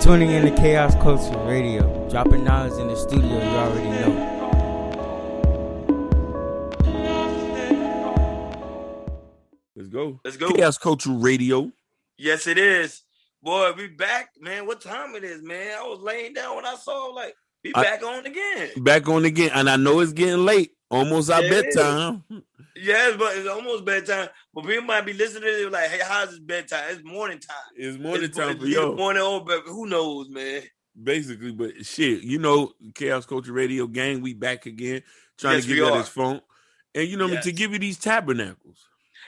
Tuning in to Chaos Culture Radio, dropping knowledge in the studio you already know. Let's go. Chaos Culture Radio. Yes, it is. Boy, we back, man. What time it is, man? I was laying down when I saw, like, back on again. Back on again. And I know it's getting late. Almost our bedtime. Yes, but it's almost bedtime. But people might be listening to it like, hey, how's it bedtime? It's morning time. It's morning time for y'all. Morning old, but who knows, man? Basically, but shit, you know, Chaos Culture Radio gang, we back again, trying to get at his phone. And you know, to give you these tabernacles.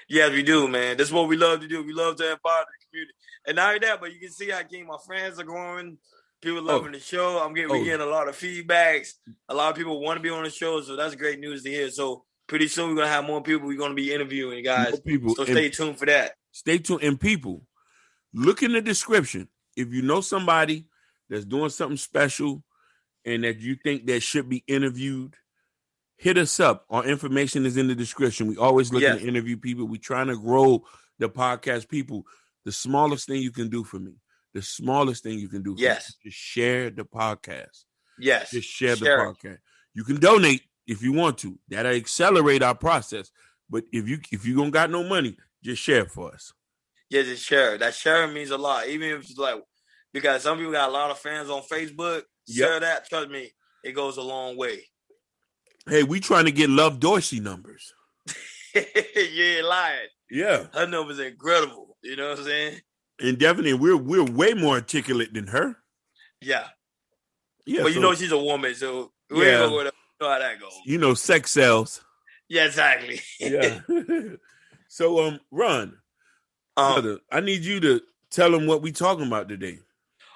Yes, we do, man. That's what we love to do. We love to empower the community. And not only that, but you can see how my friends are growing. People loving the show. We're getting a lot of feedbacks. A lot of people want to be on the show, so that's great news to hear. So pretty soon we're going to have more people we're going to be interviewing, guys. More people. So stay tuned for that. Stay tuned. And people, look in the description. If you know somebody that's doing something special and that you think that should be interviewed, hit us up. Our information is in the description. We always looking to interview people. We're trying to grow the podcast. People, the smallest thing you can do for me, just share the podcast. Yes. Just share the podcast. You can donate if you want to. That'll accelerate our process. But if you don't got no money, just share for us. Yeah, just share. That sharing means a lot. Even if it's like, because some people got a lot of fans on Facebook. Share that. Trust me, it goes a long way. Hey, we trying to get Love Dorsey numbers. You ain't lying. Yeah. Her numbers are incredible. You know what I'm saying? And definitely, we're way more articulate than her. Yeah. Yeah. But you know she's a woman, so we ain't gonna know how that goes. You know, sex sells. Yeah, exactly. Yeah. So, Ron, brother, I need you to tell them what we talking about today.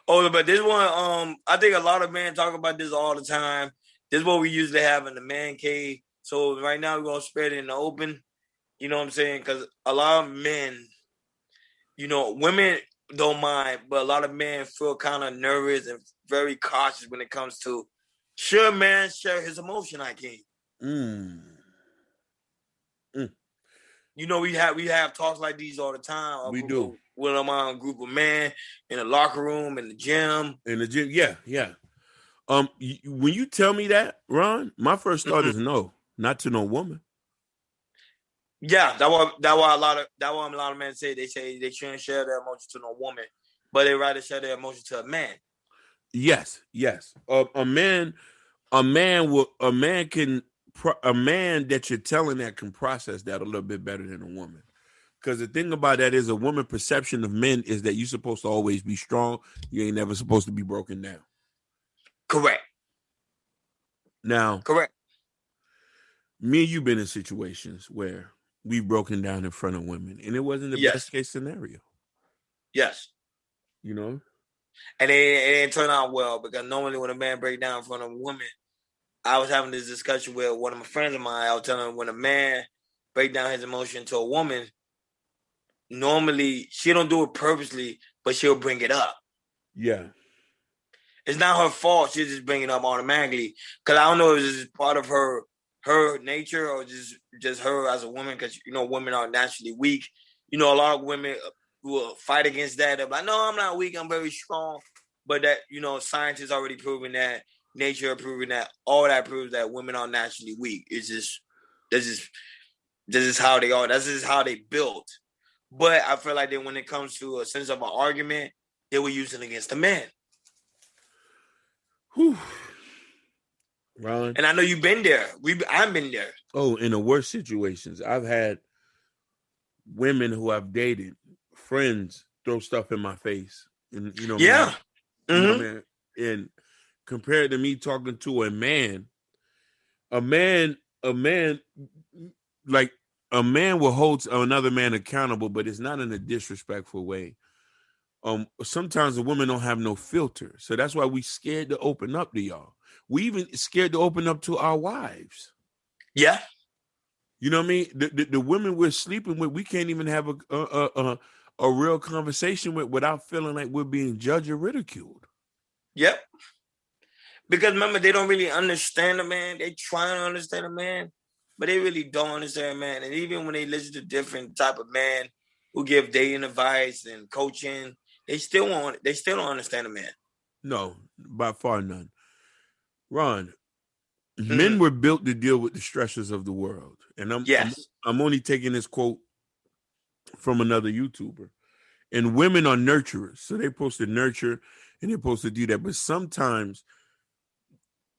Oh, but this one, I think a lot of men talk about this all the time. This is what we usually have in the man cave. So right now we're gonna spread it in the open. You know what I'm saying? Because a lot of men, you know, women don't mind, but a lot of men feel kind of nervous and very cautious when it comes to should man share his emotion, You know, we have talks like these all the time. We do. When I'm on a group of men in the locker room, in the gym. Yeah. When you tell me that, Ron, my first thought is no, not to no woman. Yeah, that's why a lot of men say they shouldn't share their emotions to no woman, but they rather share their emotions to a man. Yes. A man that you're telling that can process that a little bit better than a woman. Because the thing about that is a woman perception of men is that you're supposed to always be strong. You ain't never supposed to be broken down. Correct. Now, me and you been in situations where we've broken down in front of women, and it wasn't the best case scenario. Yes. You know? And it didn't turn out well, because normally when a man breaks down in front of a woman, I was having this discussion with one of my friends of mine. I was telling him when a man break down his emotion to a woman, normally she don't do it purposely, but she'll bring it up. Yeah. It's not her fault. She'll just bring it up automatically. Because I don't know if it's just part of her nature or just her as a woman, because, you know, women are naturally weak. You know, a lot of women will fight against that. They're like, no, I'm not weak. I'm very strong. But that, you know, science has already proven that. Nature proving that. All that proves that women are naturally weak. It's just, this is how they are. This is how they built. But I feel like that when it comes to a sense of an argument, they were using it against the men. Whew. Ron. And I know you've been there. I've been there. Oh, in the worst situations. I've had women who I've dated, friends, throw stuff in my face. And, you know, you know, man, and compared to me talking to a man will hold another man accountable, but it's not in a disrespectful way. Sometimes a woman don't have no filter. So that's why we scared to open up to y'all. We even scared to open up to our wives. Yeah. You know what I mean? The women we're sleeping with, we can't even have a real conversation with without feeling like we're being judged or ridiculed. Yep. Because remember, they don't really understand a man. They try to understand a man, but they really don't understand a man. And even when they listen to different type of men who give dating advice and coaching, they still don't understand a man. No, by far none. Ron, men Mhm. were built to deal with the stresses of the world, and Yes. I'm only taking this quote from another YouTuber. And women are nurturers, so they're supposed to nurture and they're supposed to do that. But sometimes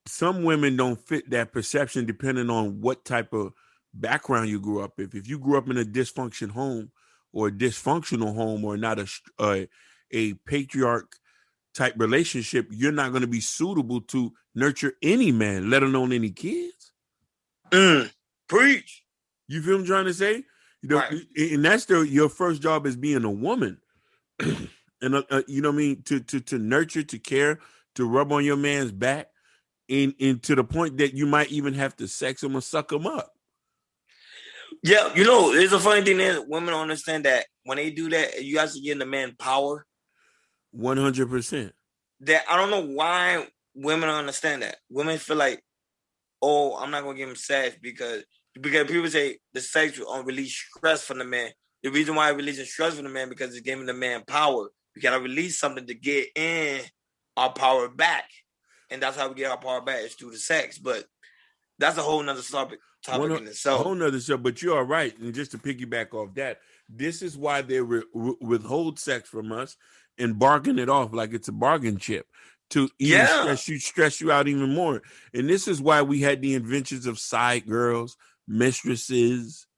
some women don't fit that perception depending on what type of background you grew up with. If you grew up in a dysfunction home or a dysfunctional home or not a patriarch type relationship, you're not going to be suitable to nurture any man, let alone any kids. Preach. You feel what I'm trying to say? Right. And that's your first job as being a woman. And you know what I mean, to nurture, to care, to rub on your man's back, and to the point that you might even have to sex him or suck him up. Yeah, you know, it's a funny thing is women don't understand that when they do that, you guys are giving the man power. 100%. That I don't know why women don't understand that. Women feel like, oh, I'm not gonna give him sex because people say the sex will release stress from the man. The reason why it releases stress from the man because it's giving the man power. We gotta release something to get in our power back, and that's how we get our power back is through the sex. But that's a whole nother topic in A itself. whole nother show, but you are right. And just to piggyback off that, this is why they withhold sex from us and bargain it off like it's a bargain chip to even Yeah, stress you out even more. And this is why we had the inventions of side girls, mistresses.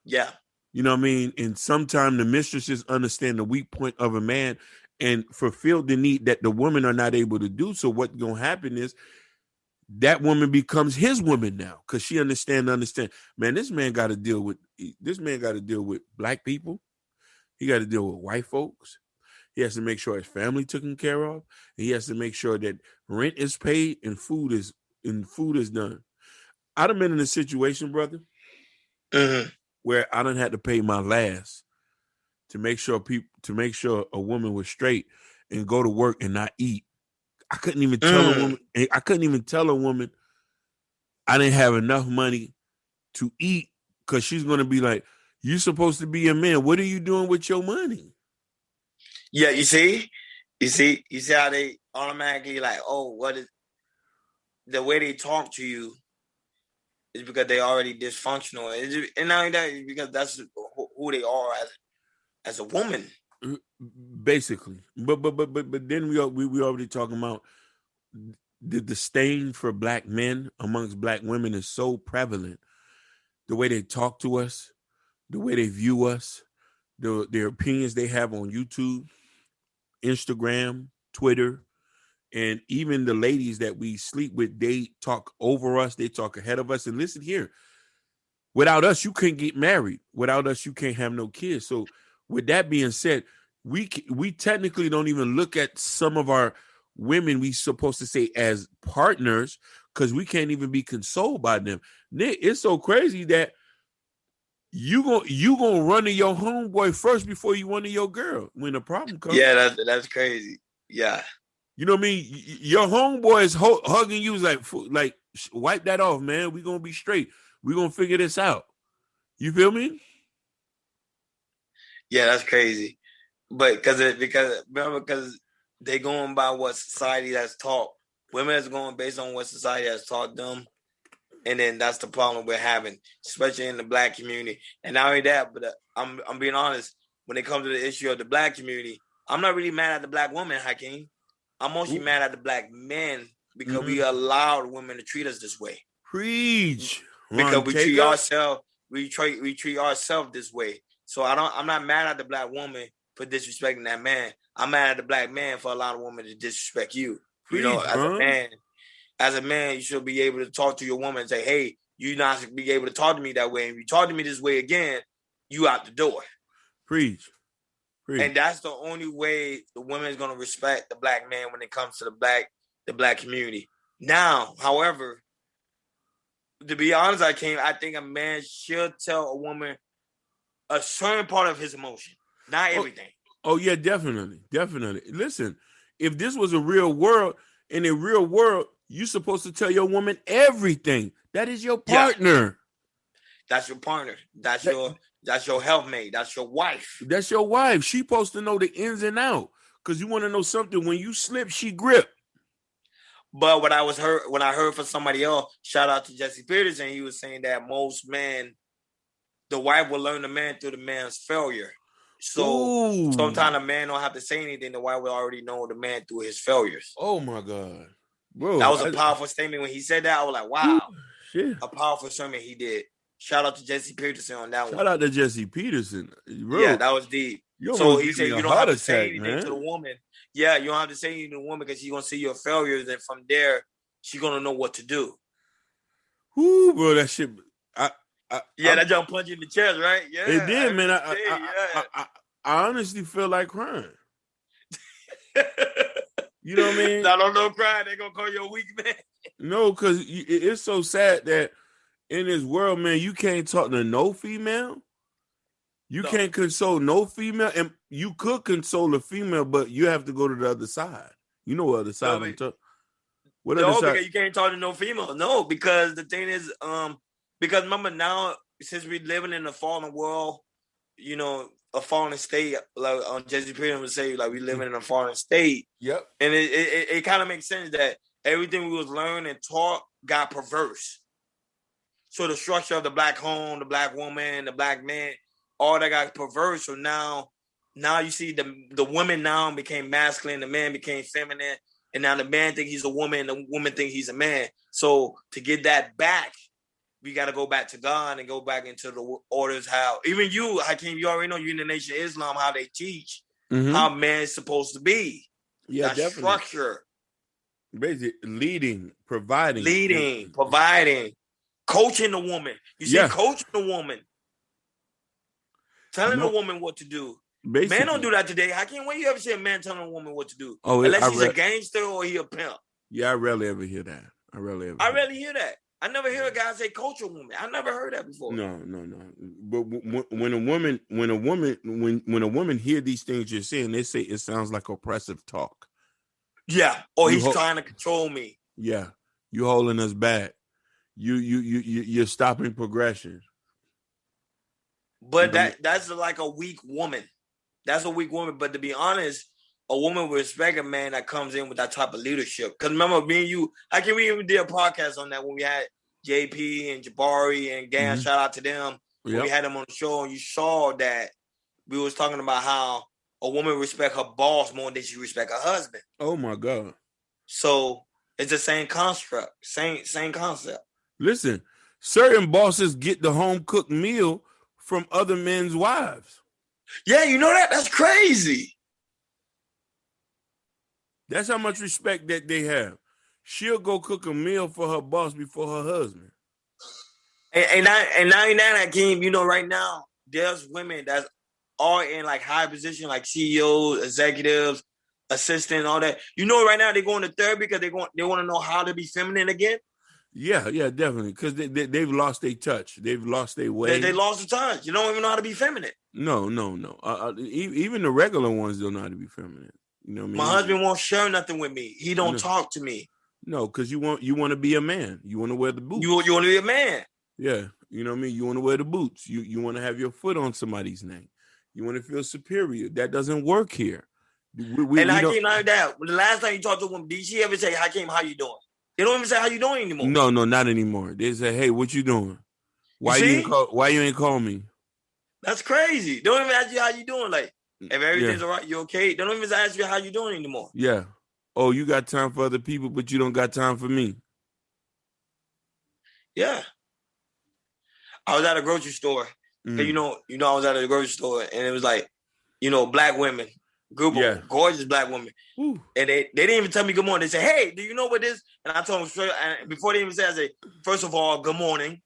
yeah. You know what I mean? And sometimes the mistresses understand the weak point of a man and fulfill the need that the women are not able to do. So what's going to happen is that woman becomes his woman now because she understand. Man, this man got to deal with black people. He got to deal with white folks. He has to make sure his family taken care of. And he has to make sure that rent is paid and food is done. I done been in a situation, brother, Mm-hmm. where I done had to pay my last to make sure a woman was straight and go to work and not eat. I couldn't even tell a woman. I couldn't even tell a woman I didn't have enough money to eat because she's going to be like, "You're supposed to be a man. What are you doing with your money?" Yeah, you see how they automatically like, oh, what is the way they talk to you is because they already dysfunctional, and not only that, because that's who they are as a woman. Basically, but then we already talking about the disdain for black men amongst black women is so prevalent. The way they talk to us, the way they view us, their opinions they have on YouTube, Instagram, Twitter, and even the ladies that we sleep with, they talk over us, they talk ahead of us. And listen here, without us, you can't get married. Without us, you can't have no kids. So, with that being said, we technically don't even look at some of our women we supposed to say as partners because we can't even be consoled by them. Nick, it's so crazy that you gonna run to your homeboy first before you run to your girl when the problem comes. Yeah, that's crazy. Yeah, You know what I mean? Your homeboy is hugging you like wipe that off, man. We gonna be straight. We gonna figure this out. You feel me? yeah, that's crazy. But because they going by what society has taught. Women is going based on what society has taught them, and then that's the problem we're having, especially in the black community. And not only that, but I'm being honest. When it comes to the issue of the black community, I'm not really mad at the black woman, Hakeem. I'm mostly mad at the black men because we allowed women to treat us this way. Preach, Because Ron we treat ourselves, we treat ourselves this way. So I'm not mad at the black woman for disrespecting that man. I'm mad at the black man for allowing a woman to disrespect you. You know, Preach, Ron. as a man, you should be able to talk to your woman and say, "Hey, you not be able to talk to me that way. And if you talk to me this way again, you out the door." Preach. And that's the only way the woman is going to respect the black man when it comes to the black community. Now, however, to be honest, I think a man should tell a woman a certain part of his emotion, not everything. Oh yeah, definitely. Listen, if this was a real world, in a real world, you're supposed to tell your woman everything. That is your partner. Yeah. That's your partner. That's your helpmate. That's your wife. That's your wife. She's supposed to know the ins and out. Because you want to know something. When you slip, she grip. But when I heard from somebody else, shout out to Jesse Peterson, he was saying that most men, the wife will learn the man through the man's failure. So sometimes a man don't have to say anything. The wife will already know the man through his failures. Oh my God, bro! That was a powerful statement when he said that. I was like, wow, shit. A powerful sermon he did. Shout out to Jesse Peterson on that one. Shout out to Jesse Peterson, bro. Yeah, that was deep. So he said you don't have to say anything to the woman. Yeah, you don't have to say anything to the woman because she's gonna see your failures, and from there she's gonna know what to do. Ooh, bro, that shit. That jump punch you in the chest, right? Yeah, it did, man. I honestly feel like crying. You know what I mean? No crying. They gonna call you a weak man. No, because it's so sad that in this world, man, you can't talk to no female. You can't console no female, and you could console a female, but you have to go to the other side. You know what other side I'm talking? What other side? Because you can't talk to no female. No, because the thing is, because remember now, since we're living in a fallen world, you know, a fallen state, like Jesse Peterson would say, like we living in a fallen state. Yep. And it kind of makes sense that everything we was learned and taught got perverse. So the structure of the black home, the black woman, the black man, all that got perverse. So now you see the women now became masculine, the man became feminine, and now the man think he's a woman, the woman think he's a man. So to get that back, we got to go back to God and go back into the orders how, even you, Hakeem, you already know you in the Nation of Islam, how they teach how man is supposed to be. Yeah, that definitely. Structure. Basically, leading, providing, coaching the woman. You see, coaching the woman. Telling the woman what to do. Basically. Man don't do that today. Hakeem, when you ever see a man telling a woman what to do? Oh, unless he's a gangster or he a pimp. Yeah, I rarely ever hear that. I rarely hear that. I never hear a guy say coach a woman. I never heard that before. No. But when a woman hear these things you're saying, they say it sounds like oppressive talk. Yeah. Or he's trying to control me. Yeah. You holding us back. You're stopping progression. But that's like a weak woman. That's a weak woman. But to be honest, a woman will respect a man that comes in with that type of leadership. Because remember, me and you, we even did a podcast on that when we had JP and Jabari and Gan. Shout out to them. When we had them on the show, and you saw that we was talking about how a woman respect her boss more than she respect her husband. Oh my God. So it's the same construct, same concept. Listen, certain bosses get the home cooked meal from other men's wives. Yeah, you know that? That's crazy. That's how much respect that they have. She'll go cook a meal for her boss before her husband. And now Hakeem, you know, right now, there's women that are in like high position, like CEOs, executives, assistants, all that. You know, right now they're going to therapy because they want to know how to be feminine again. Yeah, definitely. Because they've lost their touch. They've lost their way. They lost the touch. You don't even know how to be feminine. No. Even the regular ones don't know how to be feminine. You know what I mean? My husband won't share nothing with me. He don't talk to me. No, because you want to be a man. You want to wear the boots. You want to be a man. Yeah, you know what I mean? You want to wear the boots. You want to have your foot on somebody's neck. You want to feel superior. That doesn't work here. Hakeem, like that. The last time you talked to a woman, did she ever say, Hakeem, how you doing? They don't even say how you doing anymore. No, not anymore. They say, hey, what you doing? Why you ain't call me? That's crazy. They don't even ask you how you doing. Like, if everything's all right, you okay? They don't even ask you how you doing anymore. Yeah. Oh, you got time for other people, but you don't got time for me. Yeah. I was at a grocery store. And you know, I was at a grocery store and it was like, you know, black women, group of gorgeous black women. Ooh. And they didn't even tell me good morning. They said, hey, do you know what this? And I told them straight, and before they even said, I said, first of all, good morning.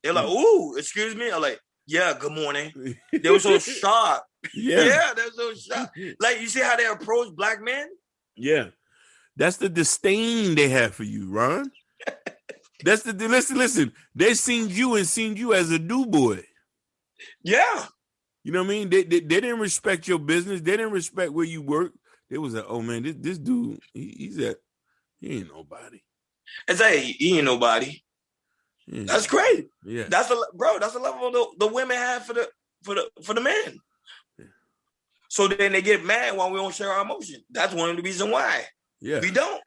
They're like, ooh, excuse me? I'm like, yeah, good morning. They were so shocked. Yeah, they were so shocked. Like, you see how they approach black men? Yeah. That's the disdain they have for you, Ron. That's the listen. They seen you as a do boy. Yeah. You know what I mean? They didn't respect your business. They didn't respect where you work. They was like, oh man, this dude, he ain't nobody. It's like he ain't nobody. Yeah. That's great. Yeah. That's the level the women have for the man. Yeah. So then they get mad when we don't share our emotions. That's one of the reasons why. Yeah. We don't.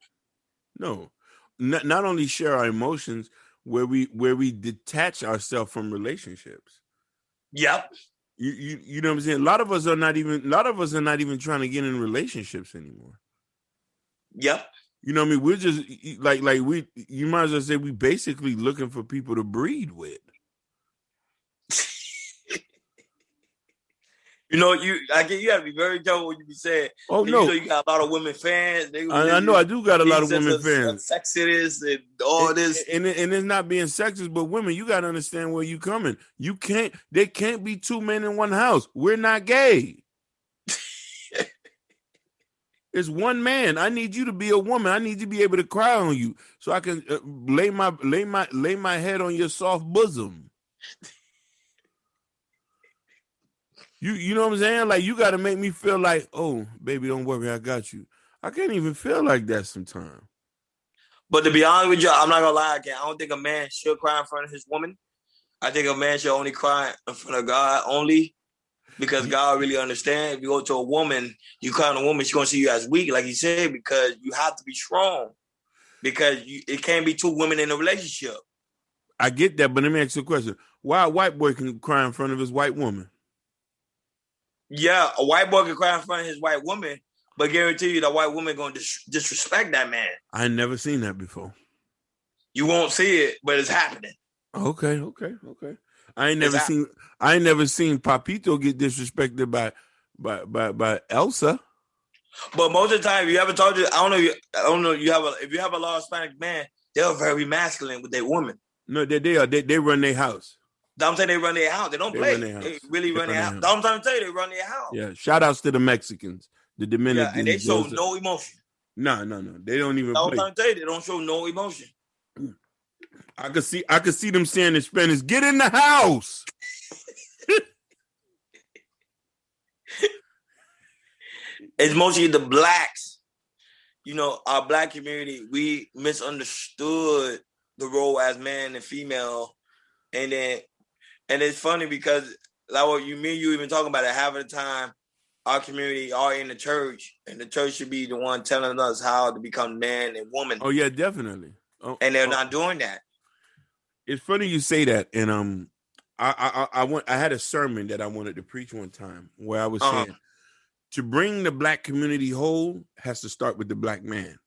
No. Not only share our emotions, where we detach ourselves from relationships. Yep. You know what I'm saying? A lot of us are not even trying to get in relationships anymore. Yep. You know what I mean? We're just you might as well say we basically looking for people to breed with. You know, you have to be very careful what you be saying. Oh, And no. You know, you got a lot of women fans. I know I do got a lot of women fans. Sexist and all this. And it's not being sexist, but women, you got to understand where you coming. They can't be two men in one house. We're not gay. It's one man. I need you to be a woman. I need you to be able to cry on you so I can lay my head on your soft bosom. You know what I'm saying? Like, you got to make me feel like, oh, baby, don't worry, I got you. I can't even feel like that sometimes. But to be honest with you, I'm not gonna lie. I don't think a man should cry in front of his woman. I think a man should only cry in front of God only, because God really understands. If you go to a woman, you cry on a woman, she's gonna see you as weak, like he said, because you have to be strong. Because it can't be two women in a relationship. I get that, but let me ask you a question. Why a white boy can cry in front of his white woman? Yeah, a white boy can cry in front of his white woman, but guarantee you that white woman gonna disrespect that man. I ain't never seen that before. You won't see it, but it's happening. Okay. I ain't never seen Papito get disrespected by Elsa. But most of the time, if you ever told you, I don't know. If you have a lot of Hispanic man, they're very masculine with their women. No, they are. They run their house. I'm saying they run their house. They don't play. They really run their house. I'm trying to tell you, they run their house. Yeah. Shout outs to the Mexicans, the Dominicans. Yeah, and they show no emotion. No. They don't even play. I'm trying to tell you, they don't show no emotion. I could see them saying in Spanish, "Get in the house." It's mostly the blacks. You know, our black community, we misunderstood the role as man and female. And it's funny because like what you even talking about it, half of the time our community are in the church, and the church should be the one telling us how to become man and woman. Oh yeah, definitely. And they're not doing that. It's funny you say that. And I had a sermon that I wanted to preach one time where I was saying, to bring the black community whole has to start with the black man.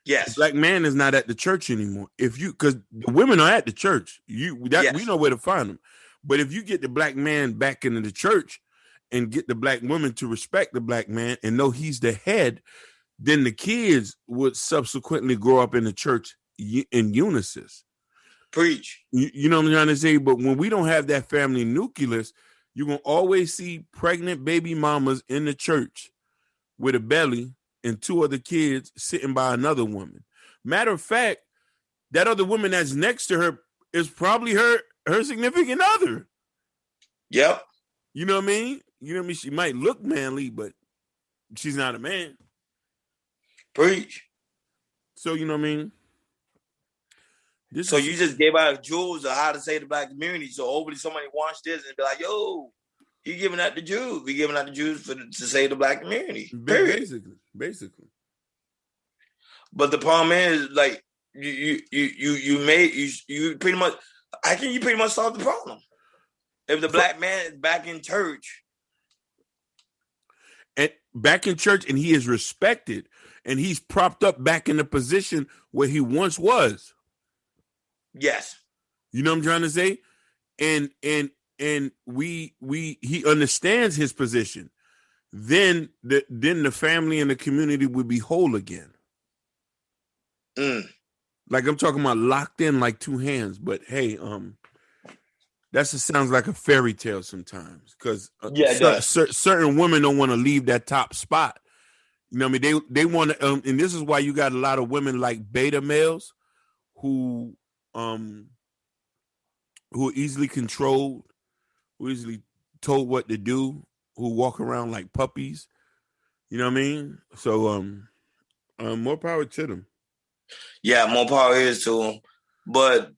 Yes. The black man is not at the church anymore. Because the women are at the church. We know where to find them. But if you get the black man back into the church and get the black woman to respect the black man and know he's the head, then the kids would subsequently grow up in the church in unison. Preach. You know what I'm trying to say? But when we don't have that family nucleus, you're going to always see pregnant baby mamas in the church with a belly and two other kids sitting by another woman. Matter of fact, that other woman that's next to her is probably her significant other. Yep. You know what I mean? You know what I mean? She might look manly, but she's not a man. Preach. So, you know what I mean? You just gave out jewels of how to say the black community. So hopefully somebody watch this and be like, yo, he giving out the Jews. We giving out the Jews to say the black community. Basically. But the problem is, like, you pretty much, I think you pretty much solved the problem. If the black man is back in church. And back in church, and he is respected, and he's propped up back in the position where he once was. Yes. You know what I'm trying to say? And he understands his position. Then the family and the community would be whole again. Like I'm talking about locked in like two hands. But hey, that just sounds like a fairy tale sometimes, because certain women don't want to leave that top spot. You know what I mean? They want to, and this is why you got a lot of women like beta males who are easily controlled, who easily told what to do, who walk around like puppies. You know what I mean? So more power to them. Yeah, more power is to them. But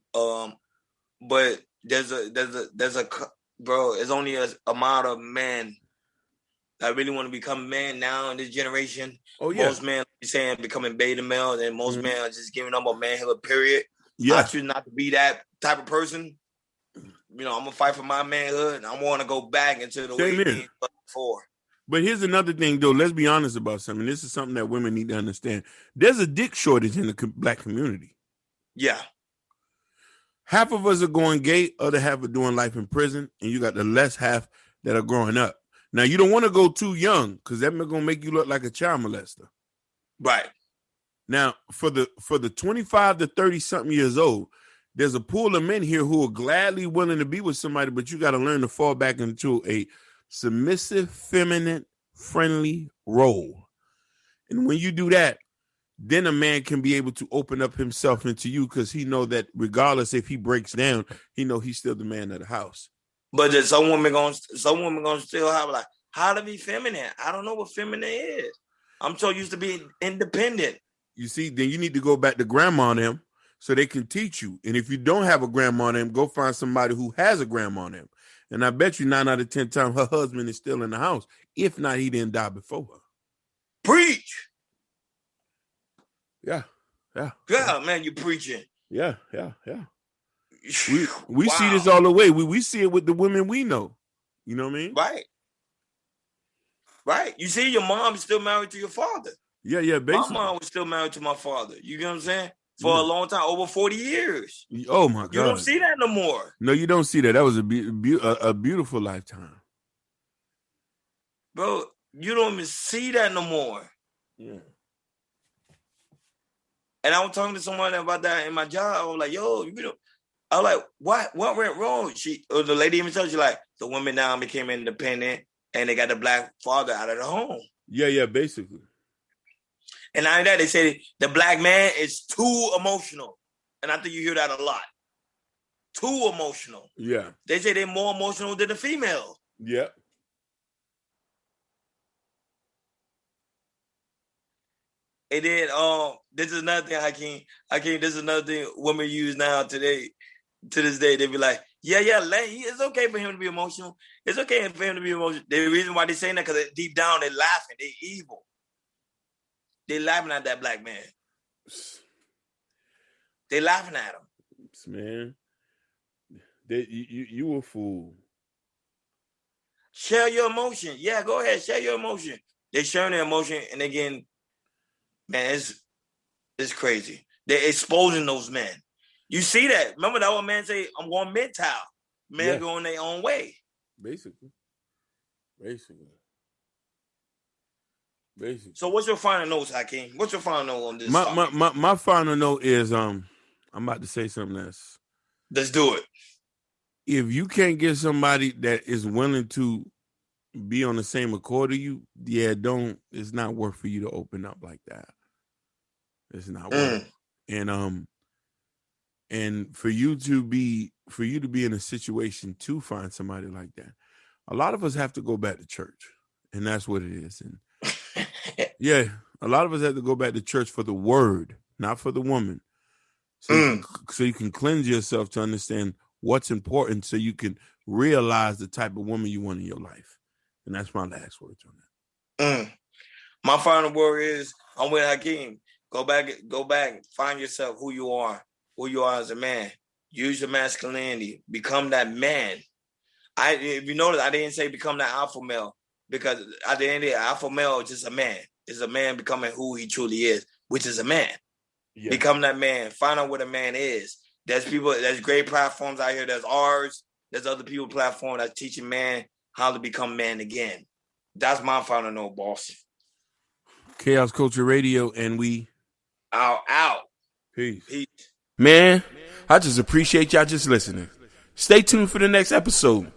there's a bro, it's only a amount of men that really want to become a man now in this generation. Oh yeah. Most men are saying becoming beta male, and most men are just giving up on manhood. Period. Yeah. I choose not to be that type of person. You know, I'm gonna fight for my manhood, and I want to go back into the way things were before. But here's another thing, though. Let's be honest about something. This is something that women need to understand. There's a dick shortage in the black community. Yeah. Half of us are going gay, other half are doing life in prison, and you got the less half that are growing up. Now, you don't want to go too young because that's going to make you look like a child molester. Right. Now, for the 25 to 30-something years old, there's a pool of men here who are gladly willing to be with somebody, but you got to learn to fall back into a submissive, feminine, friendly role. And when you do that, then a man can be able to open up himself into you because he know that regardless if he breaks down, he know he's still the man of the house. But there's some women gonna still have like, how to be feminine. I don't know what feminine is. I'm so used to being independent. You see, then you need to go back to grandma and them so they can teach you. And if you don't have a grandma and them, go find somebody who has a grandma and them. And I bet you 9 out of 10 times her husband is still in the house. If not, he didn't die before her. Preach. Yeah. Yeah, man, you preaching. Yeah. We see this all the way. We see it with the women we know. You know what I mean? Right. You see, your mom is still married to your father. Yeah, basically. My mom was still married to my father. You get what I'm saying? For a long time, over 40 years. Oh, my God. You don't see that no more. No, you don't see that. That was a beautiful lifetime. Bro, you don't even see that no more. Yeah. And I was talking to someone about that in my job. I was like, yo, you know, I was like, what went wrong? The lady even told you, like, the women now became independent and they got the black father out of the home. Yeah, basically. And after that, they say the black man is too emotional. And I think you hear that a lot. Too emotional. Yeah. They say they're more emotional than the female. Yeah. And then this is another thing, Hakeem, this is another thing women use now today. To this day, they be like, yeah, it's okay for him to be emotional. It's okay for him to be emotional. The reason why they're saying that, because deep down they're laughing. They're evil. They're laughing at that black man. They're laughing at him. Man, you a fool. Share your emotion. Yeah, go ahead. Share your emotion. They're sharing their emotion, and again, man, it's crazy. They're exposing those men. You see that? Remember that old man say, I'm going mental. Men going their own way. Basically. So what's your final notes, Hakeem? What's your final note on this? My final note is I'm about to say something else. Let's do it. If you can't get somebody that is willing to be on the same accord of you, it's not worth for you to open up like that. It's not worth it. And for you to be in a situation to find somebody like that, a lot of us have to go back to church, and that's what it is. And yeah, a lot of us have to go back to church for the word, not for the woman. So you can cleanse yourself to understand what's important, so you can realize the type of woman you want in your life. And that's my last words on that. My final word is, I'm with Hakeem. Go back, find yourself, who you are as a man. Use your masculinity. Become that man. If you notice, I didn't say become that alpha male, because at the end of the day, alpha male is just a man. It's a man becoming who he truly is, which is a man. Yeah. Become that man. Find out what a man is. There's great platforms out here. There's ours. There's other people platforms that's teaching man how to become man again. That's my final note, boss. Chaos Culture Radio, and we out. Peace. Man, I just appreciate y'all just listening. Stay tuned for the next episode.